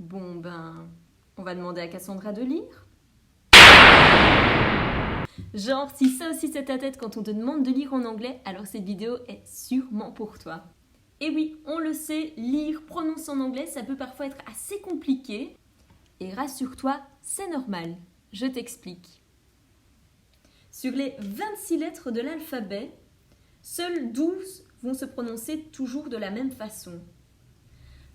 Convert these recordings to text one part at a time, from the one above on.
Bon ben, on va demander à Cassandra de lire. Genre, si ça aussi c'est ta tête quand on te demande de lire en anglais, alors cette vidéo est sûrement pour toi. Et oui, on le sait, lire, prononcer en anglais, ça peut parfois être assez compliqué. Et rassure-toi, c'est normal. Je t'explique. Sur les 26 lettres de l'alphabet, seules 12 vont se prononcer toujours de la même façon.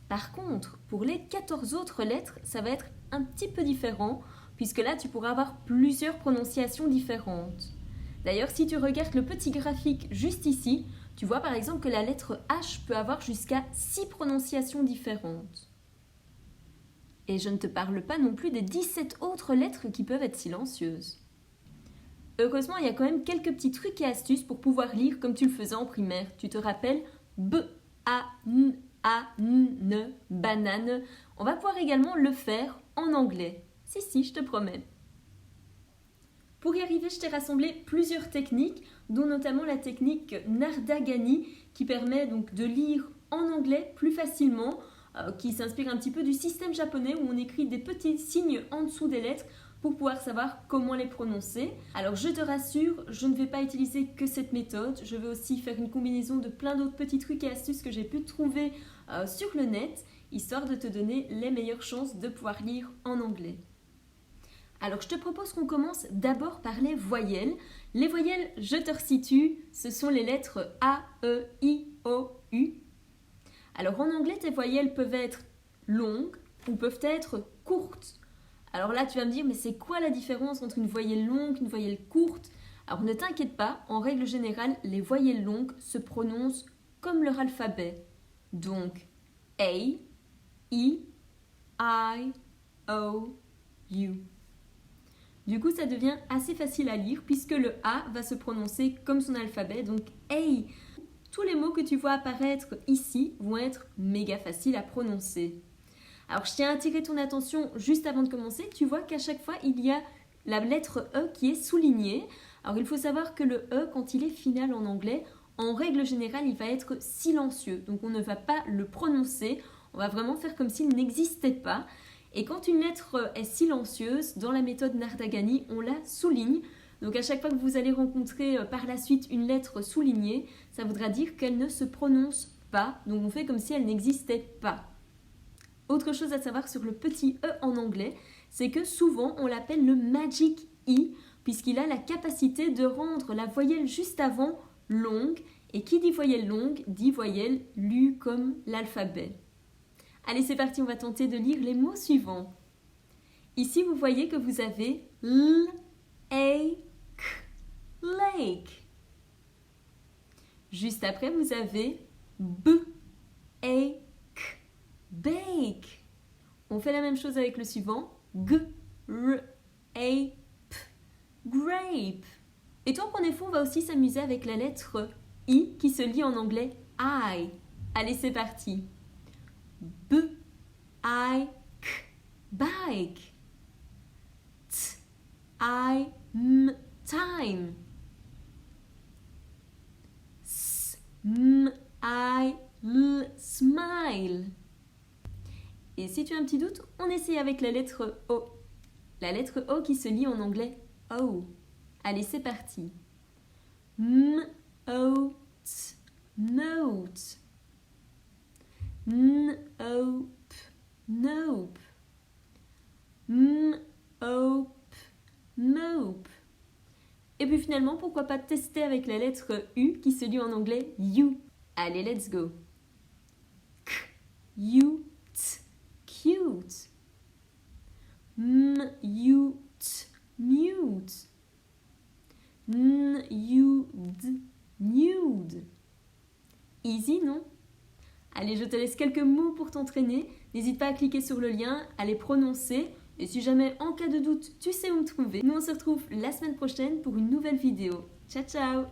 Par contre, pour les 14 autres lettres, ça va être un petit peu différent, puisque là, tu pourras avoir plusieurs prononciations différentes. D'ailleurs, si tu regardes le petit graphique juste ici, tu vois par exemple que la lettre H peut avoir jusqu'à 6 prononciations différentes. Et je ne te parle pas non plus des 17 autres lettres qui peuvent être silencieuses. Heureusement, il y a quand même quelques petits trucs et astuces pour pouvoir lire comme tu le faisais en primaire. Tu te rappelles B, A, N, A, N, banane. On va pouvoir également le faire en anglais. Si, je te promets. Pour y arriver, je t'ai rassemblé plusieurs techniques, dont notamment la technique Nardagani, qui permet donc de lire en anglais plus facilement, qui s'inspire un petit peu du système japonais où on écrit des petits signes en dessous des lettres pour pouvoir savoir comment les prononcer. Alors je te rassure, je ne vais pas utiliser que cette méthode, je vais aussi faire une combinaison de plein d'autres petits trucs et astuces que j'ai pu trouver sur le net, histoire de te donner les meilleures chances de pouvoir lire en anglais. Alors je te propose qu'on commence d'abord par les voyelles. Les voyelles, je te resitue, ce sont les lettres A, E, I, O, U. Alors en anglais, tes voyelles peuvent être longues ou peuvent être courtes. Alors là, tu vas me dire, mais c'est quoi la différence entre une voyelle longue et une voyelle courte? Alors ne t'inquiète pas, en règle générale, les voyelles longues se prononcent comme leur alphabet. Donc A, E, I, O, U. Du coup, ça devient assez facile à lire puisque le A va se prononcer comme son alphabet, donc A. Tous les mots que tu vois apparaître ici vont être méga faciles à prononcer. Alors, je tiens à attirer ton attention juste avant de commencer. Tu vois qu'à chaque fois, il y a la lettre E qui est soulignée. Alors, il faut savoir que le E, quand il est final en anglais, en règle générale, il va être silencieux. Donc, on ne va pas le prononcer. On va vraiment faire comme s'il n'existait pas. Et quand une lettre est silencieuse, dans la méthode Nardagani, on la souligne. Donc à chaque fois que vous allez rencontrer par la suite une lettre soulignée, ça voudra dire qu'elle ne se prononce pas. Donc on fait comme si elle n'existait pas. Autre chose à savoir sur le petit E en anglais, c'est que souvent on l'appelle le Magic E, puisqu'il a la capacité de rendre la voyelle juste avant longue. Et qui dit voyelle longue, dit voyelle lue comme l'alphabet. Allez, c'est parti, on va tenter de lire les mots suivants. Ici, vous voyez que vous avez L, A, K, lake. Juste après, vous avez B, A, K, bake. On fait la même chose avec le suivant. G, R, A, P, grape. Et tant qu'on est fou, on va aussi s'amuser avec la lettre I qui se lit en anglais I. Allez, c'est parti. B, I, K, bike. T, I, M, time. S, M, I, L, smile. Et si tu as un petit doute, on essaie avec la lettre O. La lettre O qui se lit en anglais O. Allez, c'est parti. M, O, T, note. N-O-P, nope. M-O-P, mope. Et puis finalement, pourquoi pas tester avec la lettre U qui se lit en anglais you. Allez, let's go. K-U-T, cute. M-U-T, mute. N-U-D, nude. Easy, non? Allez, je te laisse quelques mots pour t'entraîner. N'hésite pas à cliquer sur le lien, à les prononcer. Et si jamais, en cas de doute, tu sais où me trouver, nous on se retrouve la semaine prochaine pour une nouvelle vidéo. Ciao, ciao!